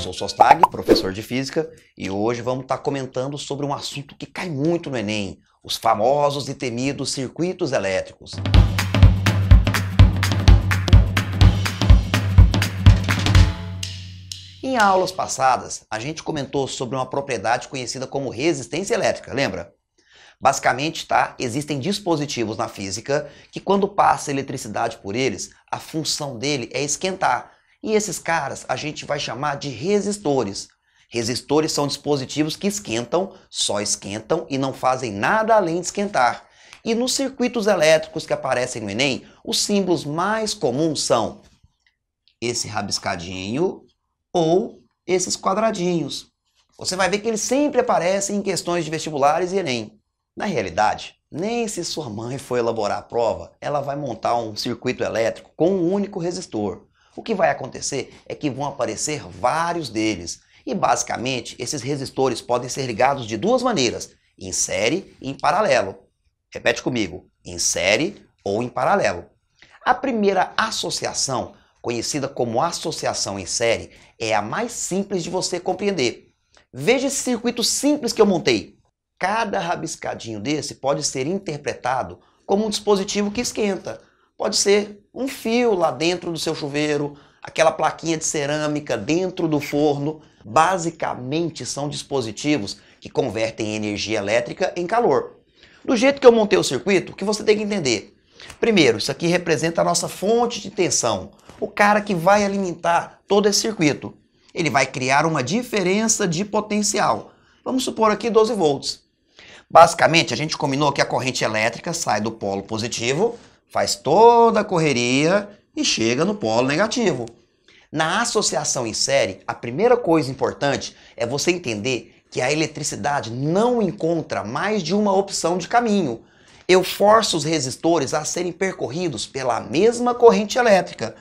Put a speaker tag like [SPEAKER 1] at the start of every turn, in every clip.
[SPEAKER 1] sou Sostag, professor de Física, e hoje vamos estar comentando sobre um assunto que cai muito no Enem, os famosos e temidos circuitos elétricos. Em aulas passadas, a gente comentou sobre uma propriedade conhecida como resistência elétrica, lembra? Basicamente, existem dispositivos na física que quando passa eletricidade por eles, a função dele é esquentar. E esses caras a gente vai chamar de resistores. Resistores são dispositivos que esquentam, só esquentam e não fazem nada além de esquentar. E nos circuitos elétricos que aparecem no Enem, os símbolos mais comuns são esse rabiscadinho ou esses quadradinhos. Você vai ver que eles sempre aparecem em questões de vestibulares e Enem. Na realidade, nem se sua mãe for elaborar a prova, ela vai montar um circuito elétrico com um único resistor. O que vai acontecer é que vão aparecer vários deles. E basicamente, esses resistores podem ser ligados de duas maneiras, em série e em paralelo. Repete comigo, em série ou em paralelo. A primeira associação, conhecida como associação em série, é a mais simples de você compreender. Veja esse circuito simples que eu montei. Cada rabiscadinho desse pode ser interpretado como um dispositivo que esquenta. Pode ser um fio lá dentro do seu chuveiro, aquela plaquinha de cerâmica dentro do forno. Basicamente são dispositivos que convertem energia elétrica em calor. Do jeito que eu montei o circuito, o que você tem que entender? Primeiro, isso aqui representa a nossa fonte de tensão, o cara que vai alimentar todo esse circuito. Ele vai criar uma diferença de potencial. Vamos supor aqui 12 volts. Basicamente, a gente combinou que a corrente elétrica sai do polo positivo, faz toda a correria e chega no polo negativo. Na associação em série, a primeira coisa importante é você entender que a eletricidade não encontra mais de uma opção de caminho. Eu forço os resistores a serem percorridos pela mesma corrente elétrica.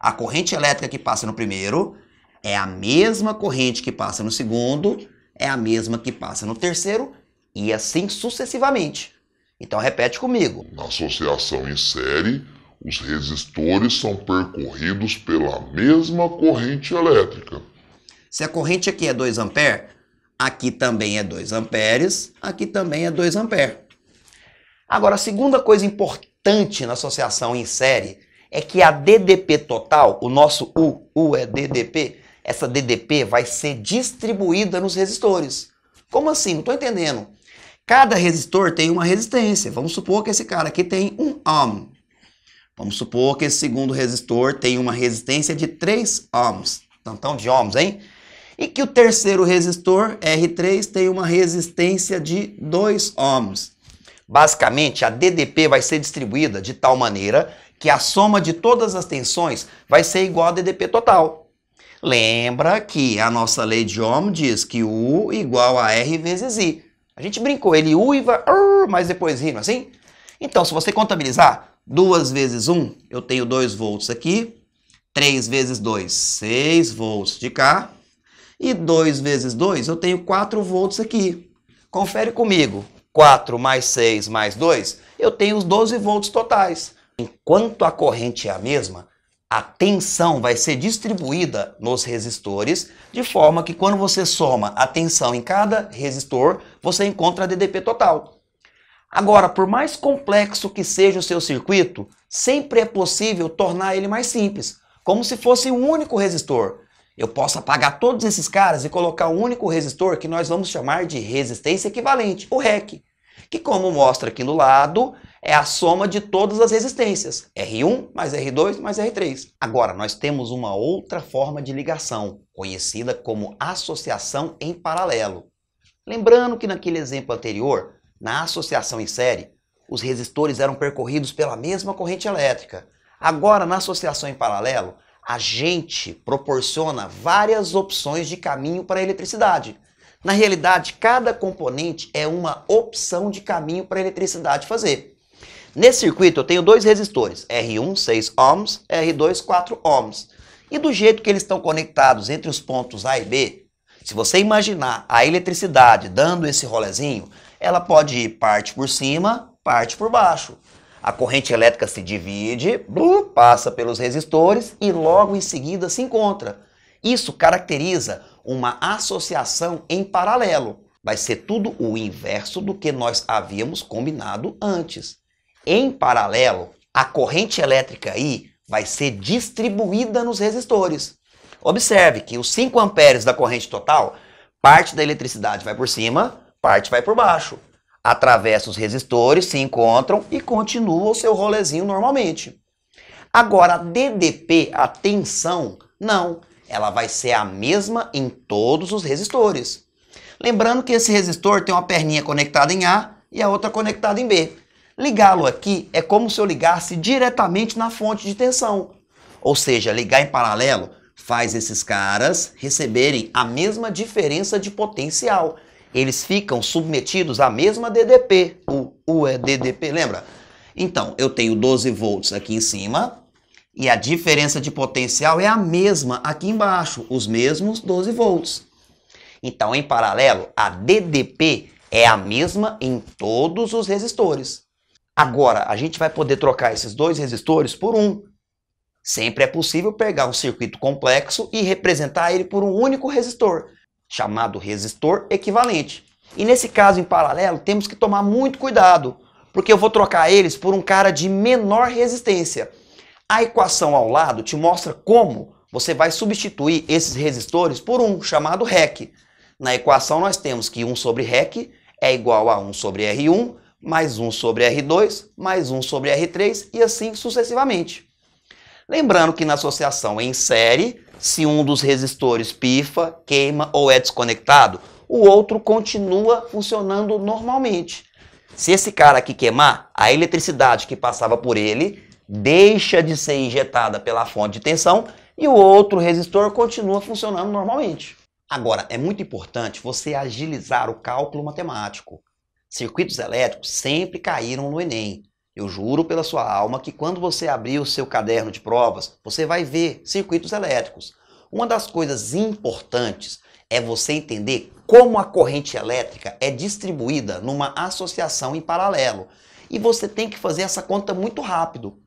[SPEAKER 1] A corrente elétrica que passa no primeiro é a mesma corrente que passa no segundo, é a mesma que passa no terceiro e assim sucessivamente. Então repete comigo.
[SPEAKER 2] Na associação em série, os resistores são percorridos pela mesma corrente elétrica.
[SPEAKER 1] Se a corrente aqui é 2 A, aqui também é 2 amperes, aqui também é 2 A. Agora, a segunda coisa importante na associação em série é que a DDP total, o nosso U é DDP, essa DDP vai ser distribuída nos resistores. Como assim? Não estou entendendo. Cada resistor tem uma resistência. Vamos supor que esse cara aqui tem 1 ohm. Vamos supor que esse segundo resistor tem uma resistência de 3 ohms. Tantão de ohms, hein? E que o terceiro resistor, R3, tem uma resistência de 2 ohms. Basicamente, a DDP vai ser distribuída de tal maneira que a soma de todas as tensões vai ser igual a DDP total. Lembra que a nossa lei de Ohm diz que U igual a R vezes I. A gente brincou, ele U e vai, mas depois I, não é assim? Então, se você contabilizar 2 vezes 1, eu tenho 2 volts aqui. 3 vezes 2, 6 volts de cá. E 2 vezes 2, eu tenho 4 volts aqui. Confere comigo. 4 mais 6 mais 2, eu tenho os 12 volts totais. Enquanto a corrente é a mesma, a tensão vai ser distribuída nos resistores, de forma que quando você soma a tensão em cada resistor, você encontra a DDP total. Agora, por mais complexo que seja o seu circuito, sempre é possível tornar ele mais simples, como se fosse um único resistor. Eu posso apagar todos esses caras e colocar um único resistor que nós vamos chamar de resistência equivalente, o REC, que, como mostra aqui no lado, é a soma de todas as resistências, R1 mais R2 mais R3. Agora, nós temos uma outra forma de ligação, conhecida como associação em paralelo. Lembrando que naquele exemplo anterior, na associação em série, os resistores eram percorridos pela mesma corrente elétrica. Agora, na associação em paralelo, a gente proporciona várias opções de caminho para a eletricidade. Na realidade, cada componente é uma opção de caminho para a eletricidade fazer. Nesse circuito eu tenho 2 resistores, R1 6 ohms, R2 4 ohms. E do jeito que eles estão conectados entre os pontos A e B, se você imaginar a eletricidade dando esse rolezinho, ela pode ir parte por cima, parte por baixo. A corrente elétrica se divide, passa pelos resistores e logo em seguida se encontra. Isso caracteriza uma associação em paralelo. Vai ser tudo o inverso do que nós havíamos combinado antes. Em paralelo, a corrente elétrica I vai ser distribuída nos resistores. Observe que os 5 amperes da corrente total, parte da eletricidade vai por cima, parte vai por baixo. Atravessa os resistores, se encontram e continua o seu rolezinho normalmente. Agora, a DDP, a tensão, não. Ela vai ser a mesma em todos os resistores. Lembrando que esse resistor tem uma perninha conectada em A e a outra conectada em B. Ligá-lo aqui é como se eu ligasse diretamente na fonte de tensão. Ou seja, ligar em paralelo faz esses caras receberem a mesma diferença de potencial. Eles ficam submetidos à mesma DDP. O U é DDP, lembra? Então, eu tenho 12 volts aqui em cima e a diferença de potencial é a mesma aqui embaixo, os mesmos 12 volts. Então, em paralelo, a DDP é a mesma em todos os resistores. Agora, a gente vai poder trocar esses dois resistores por um. Sempre é possível pegar um circuito complexo e representar ele por um único resistor, chamado resistor equivalente. E nesse caso, em paralelo, temos que tomar muito cuidado, porque eu vou trocar eles por um cara de menor resistência. A equação ao lado te mostra como você vai substituir esses resistores por um, chamado REC. Na equação nós temos que 1 sobre REC é igual a 1 sobre R1, mais 1 sobre R2, mais 1 sobre R3 e assim sucessivamente. Lembrando que na associação em série, se um dos resistores pifa, queima ou é desconectado, o outro continua funcionando normalmente. Se esse cara aqui queimar, a eletricidade que passava por ele deixa de ser injetada pela fonte de tensão e o outro resistor continua funcionando normalmente. Agora, é muito importante você agilizar o cálculo matemático. Circuitos elétricos sempre caíram no Enem. Eu juro pela sua alma que quando você abrir o seu caderno de provas, você vai ver circuitos elétricos. Uma das coisas importantes é você entender como a corrente elétrica é distribuída numa associação em paralelo. E você tem que fazer essa conta muito rápido.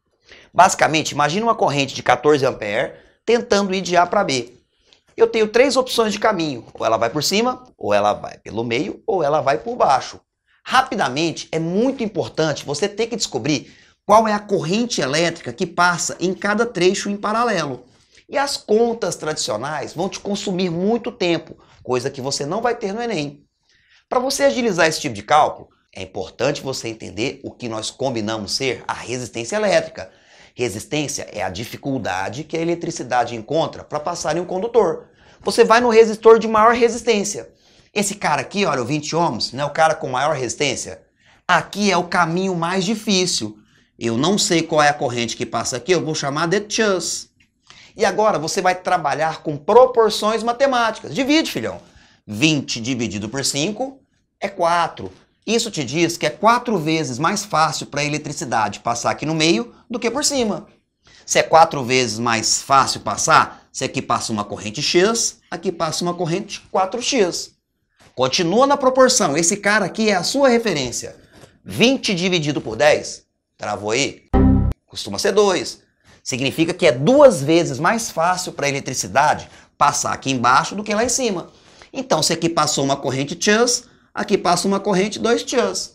[SPEAKER 1] Basicamente, imagine uma corrente de 14 amperes tentando ir de A para B. Eu tenho 3 opções de caminho. Ou ela vai por cima, ou ela vai pelo meio, ou ela vai por baixo. Rapidamente, é muito importante você ter que descobrir qual é a corrente elétrica que passa em cada trecho em paralelo. E as contas tradicionais vão te consumir muito tempo, coisa que você não vai ter no Enem. Para você agilizar esse tipo de cálculo, é importante você entender o que nós combinamos ser a resistência elétrica. Resistência é a dificuldade que a eletricidade encontra para passar em um condutor. Você vai no resistor de maior resistência. Esse cara aqui, olha, o 20 ohms, né, o cara com maior resistência. Aqui é o caminho mais difícil. Eu não sei qual é a corrente que passa aqui, eu vou chamar de chus. E agora você vai trabalhar com proporções matemáticas. Divide, filhão. 20 dividido por 5 é 4. Isso te diz que é 4 vezes mais fácil para a eletricidade passar aqui no meio do que por cima. Se é 4 vezes mais fácil passar, se aqui passa uma corrente X, aqui passa uma corrente 4x. Continua na proporção. Esse cara aqui é a sua referência. 20 dividido por 10, travou aí? Costuma ser 2. Significa que é 2 vezes mais fácil para a eletricidade passar aqui embaixo do que lá em cima. Então, se aqui passou uma corrente X, aqui passa uma corrente 2x.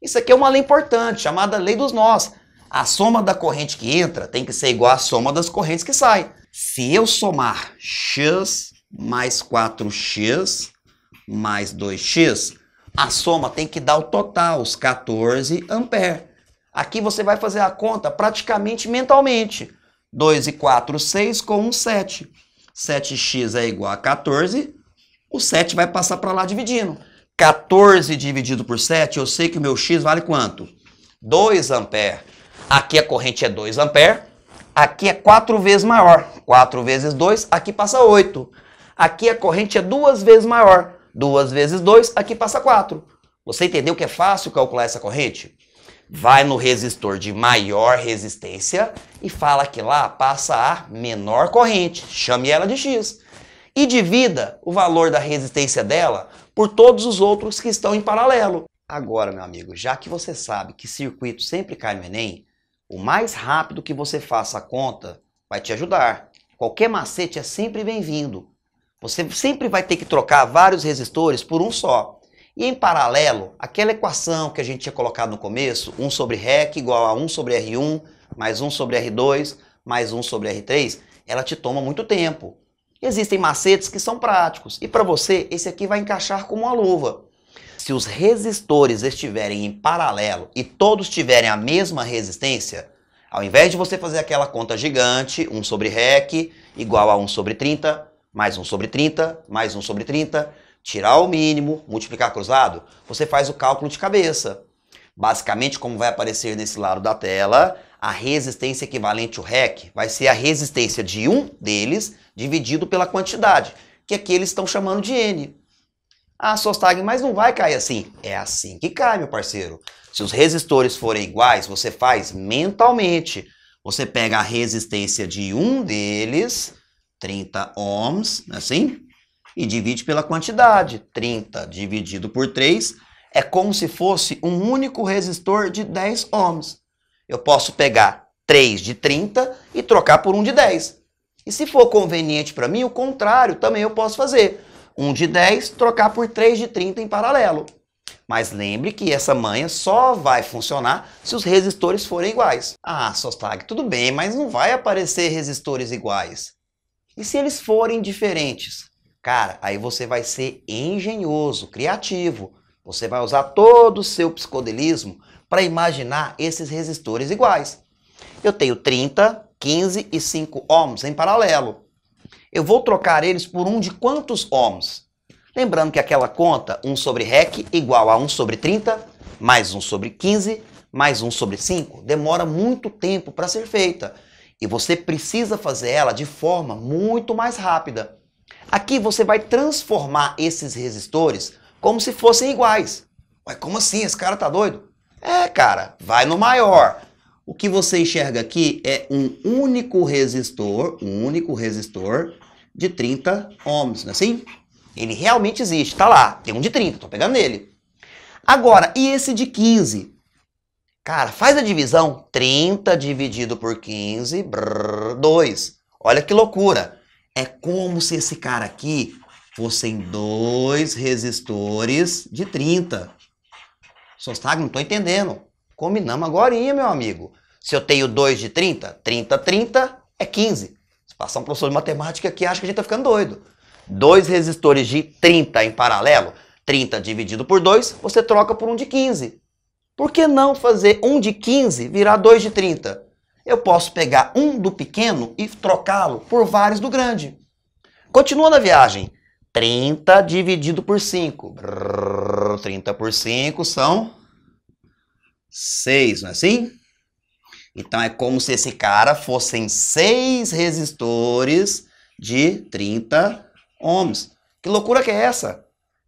[SPEAKER 1] Isso aqui é uma lei importante, chamada lei dos nós. A soma da corrente que entra tem que ser igual à soma das correntes que saem. Se eu somar x mais 4x mais 2x, a soma tem que dar o total, os 14 amperes. Aqui você vai fazer a conta praticamente mentalmente. 2 e 4, 6 com 1, 7. 7x é igual a 14. O 7 vai passar para lá dividindo. 14 dividido por 7, eu sei que o meu x vale quanto? 2 amperes. Aqui a corrente é 2 amperes. Aqui é 4 vezes maior. 4 vezes 2, aqui passa 8. Aqui a corrente é 2 vezes maior. 2 vezes 2, aqui passa 4. Você entendeu que é fácil calcular essa corrente? Vai no resistor de maior resistência e fala que lá passa a menor corrente. Chame ela de X. E divida o valor da resistência dela por todos os outros que estão em paralelo. Agora, meu amigo, já que você sabe que circuito sempre cai no Enem, o mais rápido que você faça a conta vai te ajudar. qualquer macete é sempre bem-vindo. Você sempre vai ter que trocar vários resistores por um só. E em paralelo, aquela equação que a gente tinha colocado no começo, 1 sobre REC igual a 1 sobre R1, mais 1 sobre R2, mais 1 sobre R3, ela te toma muito tempo. Existem macetes que são práticos, e para você, esse aqui vai encaixar como uma luva. Se os resistores estiverem em paralelo e todos tiverem a mesma resistência, ao invés de você fazer aquela conta gigante, 1 sobre REC igual a 1 sobre 30, mais 1 sobre 30, mais 1 sobre 30, tirar o mínimo, multiplicar cruzado, você faz o cálculo de cabeça. Basicamente, como vai aparecer nesse lado da tela, a resistência equivalente ao REC vai ser a resistência de um deles dividido pela quantidade, que aqui eles estão chamando de N. Ah, Sostag, mas não vai cair assim. É assim que cai, meu parceiro. Se os resistores forem iguais, você faz mentalmente. Você pega a resistência de um deles, 30 ohms, assim, e divide pela quantidade. 30 dividido por 3 é como se fosse um único resistor de 10 ohms. Eu posso pegar 3 de 30 e trocar por um de 10. E se for conveniente para mim, o contrário também eu posso fazer. 1 de 10, trocar por 3 de 30 em paralelo. Mas lembre que essa manha só vai funcionar se os resistores forem iguais. Ah, Sostag, tudo bem, mas não vai aparecer resistores iguais. E se eles forem diferentes? Cara, aí você vai ser engenhoso, criativo. Você vai usar todo o seu psicodelismo para imaginar esses resistores iguais. Eu tenho 30, 15 e 5 ohms em paralelo. Eu vou trocar eles por um de quantos ohms? Lembrando que aquela conta, 1 sobre REC igual a 1 sobre 30, mais 1 sobre 15, mais 1 sobre 5, demora muito tempo para ser feita. E você precisa fazer ela de forma muito mais rápida. Aqui você vai transformar esses resistores como se fossem iguais. Ué, como assim? Esse cara tá doido? É, cara, vai no maior. O que você enxerga aqui é um único resistor de 30 ohms, não é assim? Ele realmente existe, tá lá, tem um de 30, tô pegando nele. Agora, e esse de 15? Cara, faz a divisão, 30 dividido por 15, 2. Olha que loucura. É como se esse cara aqui fossem dois resistores de 30. Sostag, não tô entendendo. Combinamos agorinha, meu amigo. Se eu tenho 2 de 30, 30, 30 é 15. Se passar um professor de matemática aqui, acha que a gente tá ficando doido. Dois resistores de 30 em paralelo, 30 dividido por 2, você troca por um de 15. Por que não fazer um de 15 virar 2 de 30? Eu posso pegar um do pequeno e trocá-lo por vários do grande. Continua na viagem. 30 dividido por 5. 30 por 5 são 6, não é assim? Então é como se esse cara fossem 6 resistores de 30 ohms. Que loucura que é essa?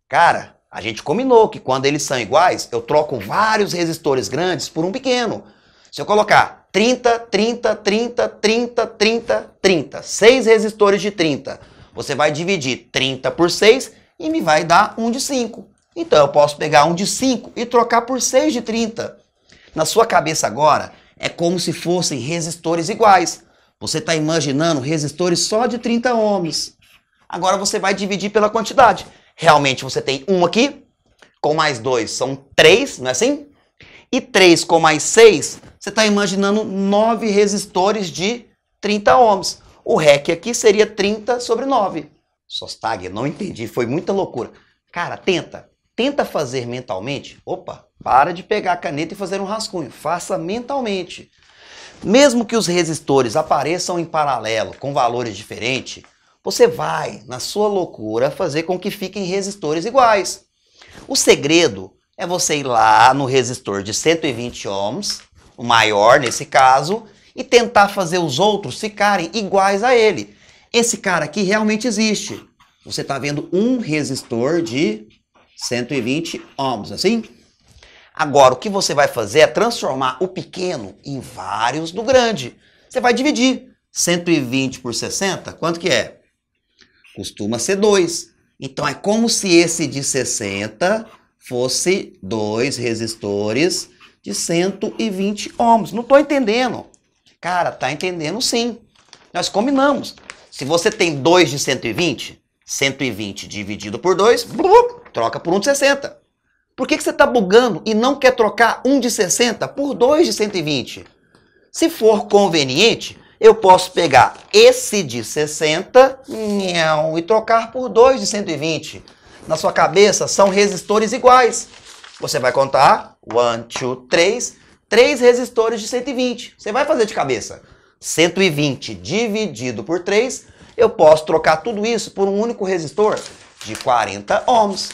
[SPEAKER 1] Cara, a gente combinou que quando eles são iguais, eu troco vários resistores grandes por um pequeno. Se eu colocar 30, 30, 30, 30, 30, 30, 6 resistores de 30, você vai dividir 30 por 6 e me vai dar um de 5. Então eu posso pegar um de 5 e trocar por 6 de 30. Na sua cabeça agora, é como se fossem resistores iguais. Você está imaginando resistores só de 30 ohms. Agora você vai dividir pela quantidade. Realmente você tem um aqui, com mais 2 são 3, não é assim? E 3 com mais 6, você está imaginando 9 resistores de 30 ohms. O REC aqui seria 30 sobre 9. Sostag, não entendi, foi muita loucura. Cara, tenta fazer mentalmente. Opa, para de pegar a caneta e fazer um rascunho. Faça mentalmente. Mesmo que os resistores apareçam em paralelo com valores diferentes, você vai, na sua loucura, fazer com que fiquem resistores iguais. O segredo é você ir lá no resistor de 120 ohms, o maior nesse caso, e tentar fazer os outros ficarem iguais a ele. Esse cara aqui realmente existe. Você está vendo um resistor de 120 ohms, assim? Agora, o que você vai fazer é transformar o pequeno em vários do grande. Você vai dividir 120 por 60, quanto que é? Costuma ser 2. Então, é como se esse de 60 fosse 2 resistores de 120 ohms. Não estou entendendo. Cara, tá entendendo sim. Nós combinamos. Se você tem 2 de 120, 120 dividido por 2, troca por 1 de 60. Por que você está bugando e não quer trocar 1 de 60 por 2 de 120? Se for conveniente, eu posso pegar esse de 60 e trocar por 2 de 120. Na sua cabeça são resistores iguais. Você vai contar 1, 2, 3, 3 resistores de 120. Você vai fazer de cabeça. 120 dividido por 3, eu posso trocar tudo isso por um único resistor de 40 ohms.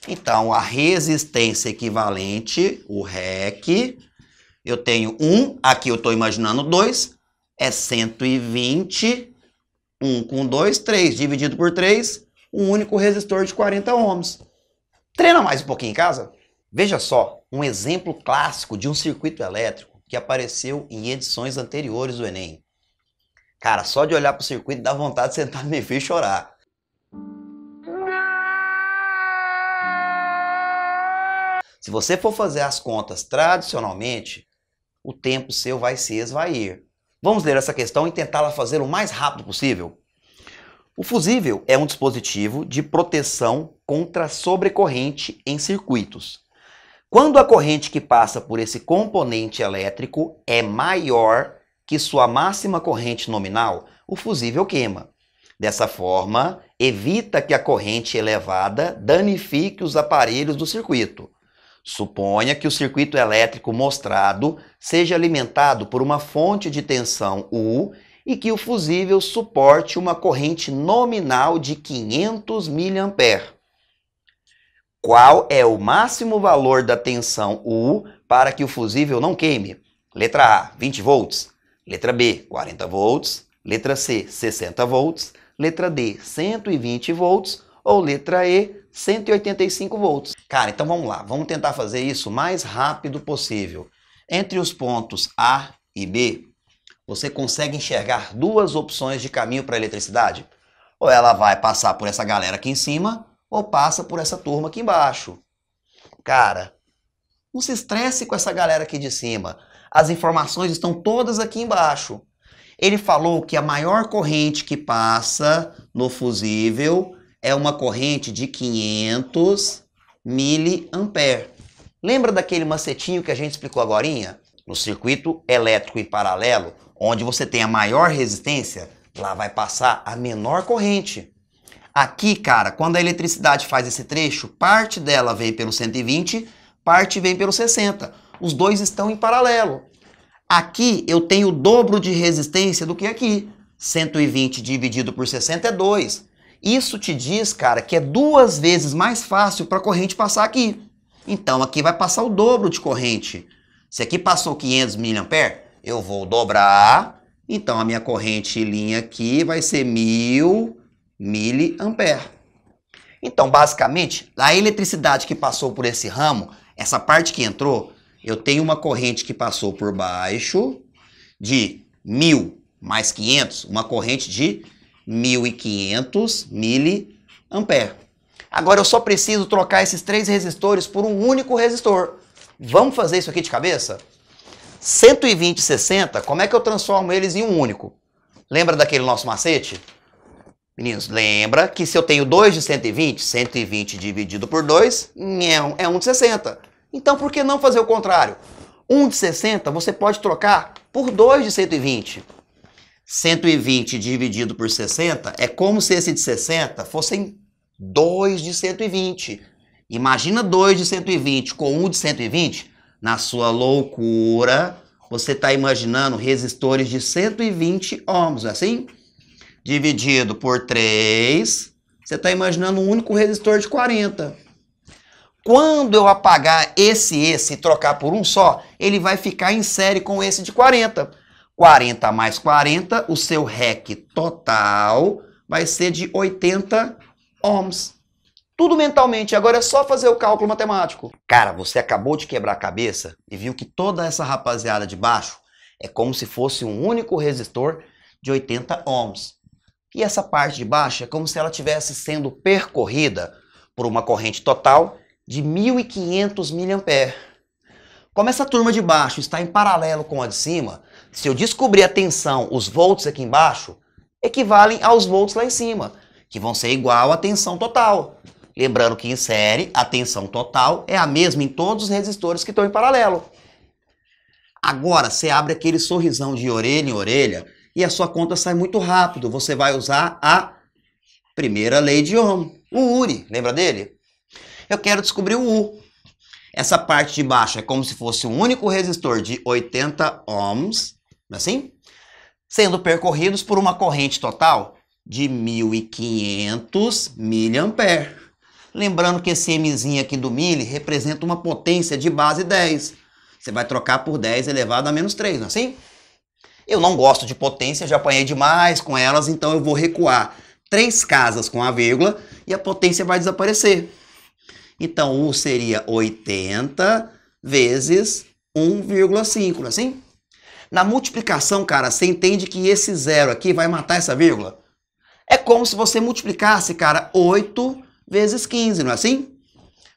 [SPEAKER 1] Então, a resistência equivalente, o REC, eu tenho 1, aqui eu estou imaginando 2, é 120, 1 com 2, 3, dividido por 3, um único resistor de 40 ohms. Treina mais um pouquinho em casa? Veja só, um exemplo clássico de um circuito elétrico que apareceu em edições anteriores do Enem. Cara, só de olhar para o circuito dá vontade de sentar no meu fio e chorar. Se você for fazer as contas tradicionalmente, o tempo seu vai se esvair. Vamos ler essa questão e tentá-la fazer o mais rápido possível. O fusível é um dispositivo de proteção contra sobrecorrente em circuitos. Quando a corrente que passa por esse componente elétrico é maior que sua máxima corrente nominal, o fusível queima. Dessa forma, evita que a corrente elevada danifique os aparelhos do circuito. Suponha que o circuito elétrico mostrado seja alimentado por uma fonte de tensão U e que o fusível suporte uma corrente nominal de 500 mA. Qual é o máximo valor da tensão U para que o fusível não queime? Letra A, 20 volts. Letra B, 40 volts. Letra C, 60 volts. Letra D, 120 volts. Ou letra E, 185 volts. Cara, então vamos lá. Vamos tentar fazer isso o mais rápido possível. Entre os pontos A e B, você consegue enxergar duas opções de caminho para a eletricidade. Ou ela vai passar por essa galera aqui em cima, ou passa por essa turma aqui embaixo. Cara, não se estresse com essa galera aqui de cima. As informações estão todas aqui embaixo. Ele falou que a maior corrente que passa no fusível é uma corrente de 500 mA. Lembra daquele macetinho que a gente explicou agorinha? No circuito elétrico em paralelo, onde você tem a maior resistência, lá vai passar a menor corrente. Aqui, cara, quando a eletricidade faz esse trecho, parte dela vem pelo 120, parte vem pelo 60. Os dois estão em paralelo. Aqui eu tenho o dobro de resistência do que aqui. 120 dividido por 60 é 2. Isso te diz, cara, que é 2 vezes mais fácil para a corrente passar aqui. Então aqui vai passar o dobro de corrente. Se aqui passou 500 mA, eu vou dobrar. Então a minha corrente linha aqui vai ser 1000 mA. Então, basicamente, a eletricidade que passou por esse ramo, essa parte que entrou, eu tenho uma corrente que passou por baixo de 1000 mais 500, uma corrente de 1500 mA. Agora eu só preciso trocar esses 3 resistores por um único resistor. Vamos fazer isso aqui de cabeça? 120 e 60, como é que eu transformo eles em um único? Lembra daquele nosso macete? Meninos, lembra que se eu tenho 2 de 120, 120 dividido por 2 é 1 de 60. Então por que não fazer o contrário? 1 de 60 você pode trocar por 2 de 120. 120 dividido por 60 é como se esse de 60 fossem 2 de 120. Imagina 2 de 120 com 1 de 120. Na sua loucura, você está imaginando resistores de 120 ohms, não é assim? Dividido por 3, você está imaginando um único resistor de 40. Quando eu apagar esse e trocar por um só, ele vai ficar em série com esse de 40. 40 mais 40, o seu REC total vai ser de 80 ohms. Tudo mentalmente, agora é só fazer o cálculo matemático. Cara, você acabou de quebrar a cabeça e viu que toda essa rapaziada de baixo é como se fosse um único resistor de 80 ohms. E essa parte de baixo é como se ela estivesse sendo percorrida por uma corrente total de 1500 mA. Como essa turma de baixo está em paralelo com a de cima, se eu descobrir a tensão, os volts aqui embaixo, equivalem aos volts lá em cima, que vão ser igual à tensão total. Lembrando que em série, a tensão total é a mesma em todos os resistores que estão em paralelo. Agora, você abre aquele sorrisão de orelha em orelha e a sua conta sai muito rápido. Você vai usar a primeira lei de Ohm, o URI. Lembra dele? Eu quero descobrir o U. Essa parte de baixo é como se fosse um único resistor de 80 ohms, assim, sendo percorridos por uma corrente total de 1.500 mA. Lembrando que esse Mzinho aqui do mili representa uma potência de base 10. Você vai trocar por 10 elevado a menos 3, não é assim? Eu não gosto de potência, já apanhei demais com elas, então eu vou recuar 3 casas com a vírgula e a potência vai desaparecer. Então, U seria 80 vezes 1,5, não é assim? Na multiplicação, cara, você entende que esse zero aqui vai matar essa vírgula? É como se você multiplicasse, cara, 8 vezes 15, não é assim?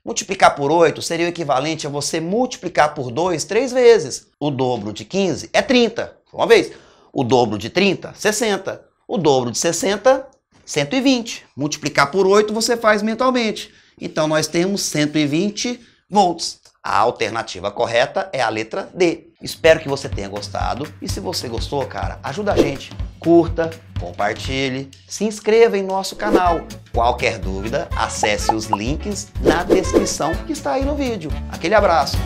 [SPEAKER 1] Multiplicar por 8 seria o equivalente a você multiplicar por 2 3 vezes. O dobro de 15 é 30. Uma vez. O dobro de 30, 60. O dobro de 60, 120. Multiplicar por 8 você faz mentalmente. Então nós temos 120 volts. A alternativa correta é a letra D. Espero que você tenha gostado. E se você gostou, cara, ajuda a gente. Curta, compartilhe, se inscreva em nosso canal. Qualquer dúvida, acesse os links na descrição que está aí no vídeo. Aquele abraço!